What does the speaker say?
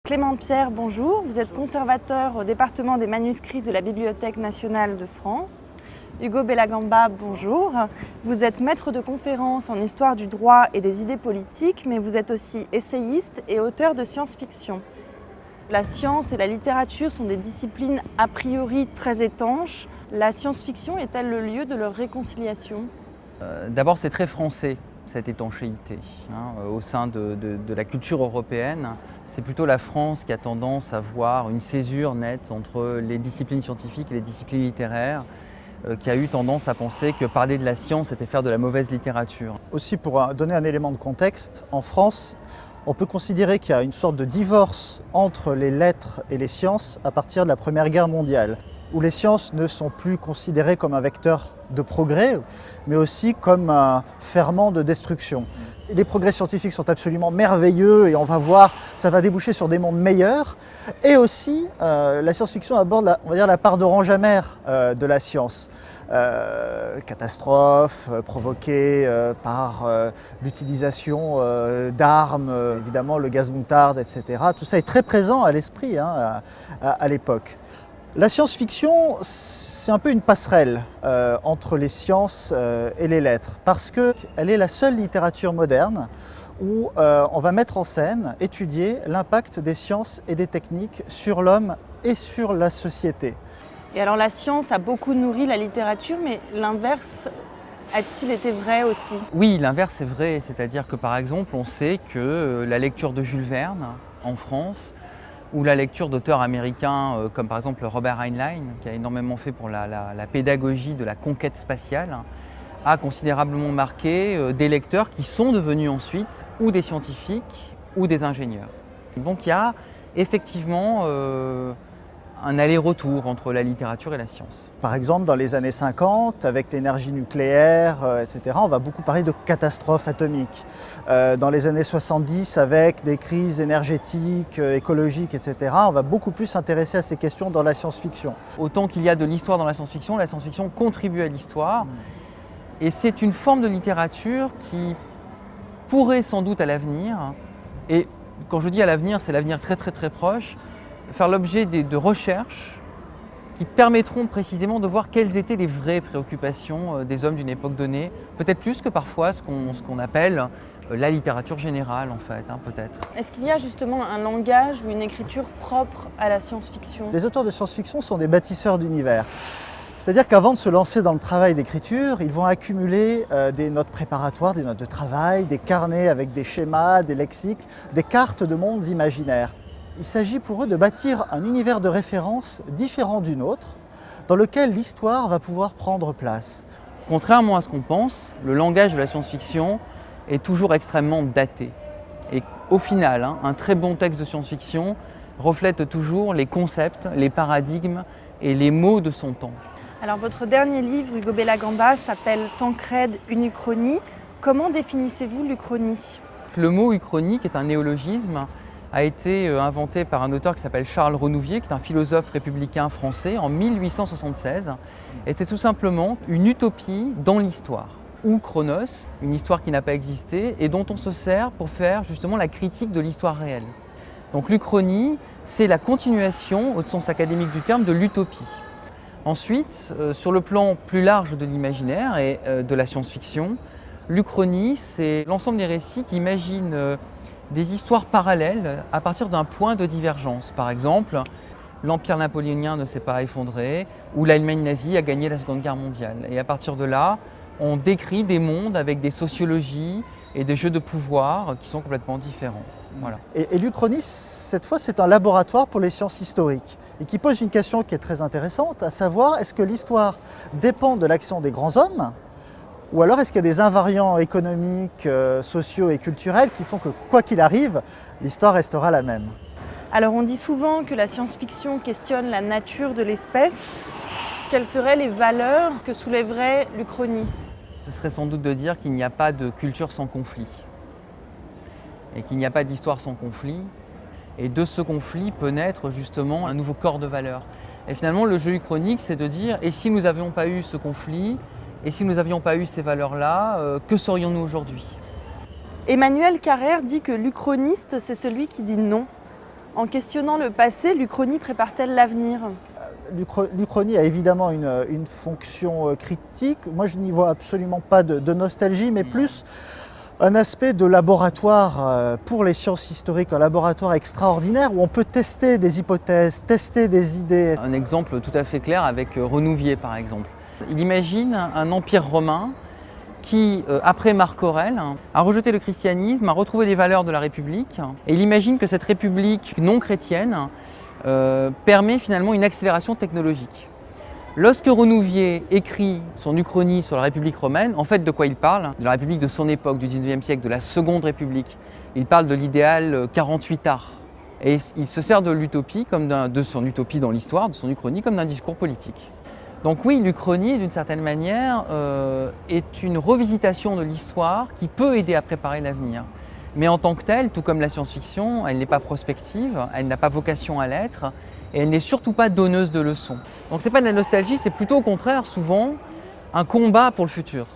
Clément Pierre, bonjour. Vous êtes conservateur au département des manuscrits de la Bibliothèque nationale de France. Hugo Bellagamba, bonjour. Vous êtes maître de conférences en histoire du droit et des idées politiques, mais vous êtes aussi essayiste et auteur de science-fiction. La science et la littérature sont des disciplines a priori très étanches. La science-fiction est-elle le lieu de leur réconciliation ? D'abord, c'est très français, cette étanchéité. Au sein de la culture européenne, c'est plutôt la France qui a tendance à voir une césure nette entre les disciplines scientifiques et les disciplines littéraires, qui a eu tendance à penser que parler de la science, c'était faire de la mauvaise littérature. Aussi, pour donner un élément de contexte, en France, on peut considérer qu'il y a une sorte de divorce entre les lettres et les sciences à partir de la Première Guerre mondiale, où les sciences ne sont plus considérées comme un vecteur de progrès, mais aussi comme un ferment de destruction. Les progrès scientifiques sont absolument merveilleux et on va voir, ça va déboucher sur des mondes meilleurs. Et aussi, la science-fiction aborde la part d'orange amer de la science. Catastrophes provoquées par l'utilisation d'armes, évidemment le gaz moutarde, etc. Tout ça est très présent à l'esprit à l'époque. La science-fiction, c'est un peu une passerelle entre les sciences et les lettres, parce qu'elle est la seule littérature moderne où on va mettre en scène, étudier l'impact des sciences et des techniques sur l'homme et sur la société. Et alors la science a beaucoup nourri la littérature, mais l'inverse a-t-il été vrai aussi ? Oui, l'inverse est vrai, c'est-à-dire que par exemple, on sait que la lecture de Jules Verne en France, ou la lecture d'auteurs américains comme par exemple Robert Heinlein, qui a énormément fait pour la pédagogie de la conquête spatiale, a considérablement marqué des lecteurs qui sont devenus ensuite ou des scientifiques ou des ingénieurs. Donc il y a effectivement un aller-retour entre la littérature et la science. Par exemple, dans les années 50, avec l'énergie nucléaire, etc., on va beaucoup parler de catastrophes atomiques. Dans les années 70, avec des crises énergétiques, écologiques, etc., on va beaucoup plus s'intéresser à ces questions dans la science-fiction. Autant qu'il y a de l'histoire dans la science-fiction contribue à l'histoire. Et c'est une forme de littérature qui pourrait sans doute à l'avenir, et quand je dis à l'avenir, c'est l'avenir très proche, faire l'objet de recherches qui permettront précisément de voir quelles étaient les vraies préoccupations des hommes d'une époque donnée, peut-être plus que parfois ce qu'on appelle la littérature générale en fait, peut-être. Est-ce qu'il y a justement un langage ou une écriture propre à la science-fiction ? Les auteurs de science-fiction sont des bâtisseurs d'univers. C'est-à-dire qu'avant de se lancer dans le travail d'écriture, ils vont accumuler des notes préparatoires, des notes de travail, des carnets avec des schémas, des lexiques, des cartes de mondes imaginaires. Il s'agit pour eux de bâtir un univers de référence différent du nôtre, dans lequel l'histoire va pouvoir prendre place. Contrairement à ce qu'on pense, le langage de la science-fiction est toujours extrêmement daté. Et au final, un très bon texte de science-fiction reflète toujours les concepts, les paradigmes et les mots de son temps. Alors votre dernier livre, Hugo Bellagamba, s'appelle Tancrède, une uchronie. Comment définissez-vous l'uchronie ? Le mot uchronie, qui est un néologisme, a été inventé par un auteur qui s'appelle Charles Renouvier, qui est un philosophe républicain français, en 1876. Et c'est tout simplement une utopie dans l'histoire, ou chronos, une histoire qui n'a pas existé et dont on se sert pour faire justement la critique de l'histoire réelle. Donc l'uchronie, c'est la continuation, au sens académique du terme, de l'utopie. Ensuite, sur le plan plus large de l'imaginaire et de la science-fiction, l'uchronie, c'est l'ensemble des récits qui imaginent des histoires parallèles à partir d'un point de divergence. Par exemple, l'Empire napoléonien ne s'est pas effondré ou l'Allemagne nazie a gagné la Seconde Guerre mondiale. Et à partir de là, on décrit des mondes avec des sociologies et des jeux de pouvoir qui sont complètement différents. Voilà. Et l'Uchronie, cette fois, c'est un laboratoire pour les sciences historiques et qui pose une question qui est très intéressante, à savoir, est-ce que l'histoire dépend de l'action des grands hommes ? Ou alors est-ce qu'il y a des invariants économiques, sociaux et culturels qui font que, quoi qu'il arrive, l'histoire restera la même ? Alors on dit souvent que la science-fiction questionne la nature de l'espèce. Quelles seraient les valeurs que soulèverait l'uchronie ? Ce serait sans doute de dire qu'il n'y a pas de culture sans conflit. Et qu'il n'y a pas d'histoire sans conflit. Et de ce conflit peut naître justement un nouveau corps de valeurs. Et finalement, le jeu uchronique, c'est de dire, et si nous n'avions pas eu ce conflit ? Et si nous n'avions pas eu ces valeurs-là, que serions-nous aujourd'hui ? Emmanuel Carrère dit que l'uchroniste, c'est celui qui dit non. En questionnant le passé, l'Uchronie prépare-t-elle l'avenir? L'Uchronie a évidemment une fonction critique. Moi, je n'y vois absolument pas de nostalgie, mais plus un aspect de laboratoire pour les sciences historiques, un laboratoire extraordinaire où on peut tester des hypothèses, tester des idées. Un exemple tout à fait clair avec Renouvier par exemple. Il imagine un empire romain qui, après Marc Aurèle, a rejeté le christianisme, a retrouvé les valeurs de la République, et il imagine que cette République non chrétienne permet finalement une accélération technologique. Lorsque Renouvier écrit son Uchronie sur la République romaine, en fait de quoi il parle? De la République de son époque, du 19e siècle, de la Seconde République. Il parle de l'idéal 48 arts. Et il se sert de l'utopie, de son utopie dans l'histoire, de son Uchronie, comme d'un discours politique. Donc oui, l'Uchronie, d'une certaine manière, est une revisitation de l'histoire qui peut aider à préparer l'avenir. Mais en tant que telle, tout comme la science-fiction, elle n'est pas prospective, elle n'a pas vocation à l'être, et elle n'est surtout pas donneuse de leçons. Donc ce n'est pas de la nostalgie, c'est plutôt au contraire, souvent, un combat pour le futur.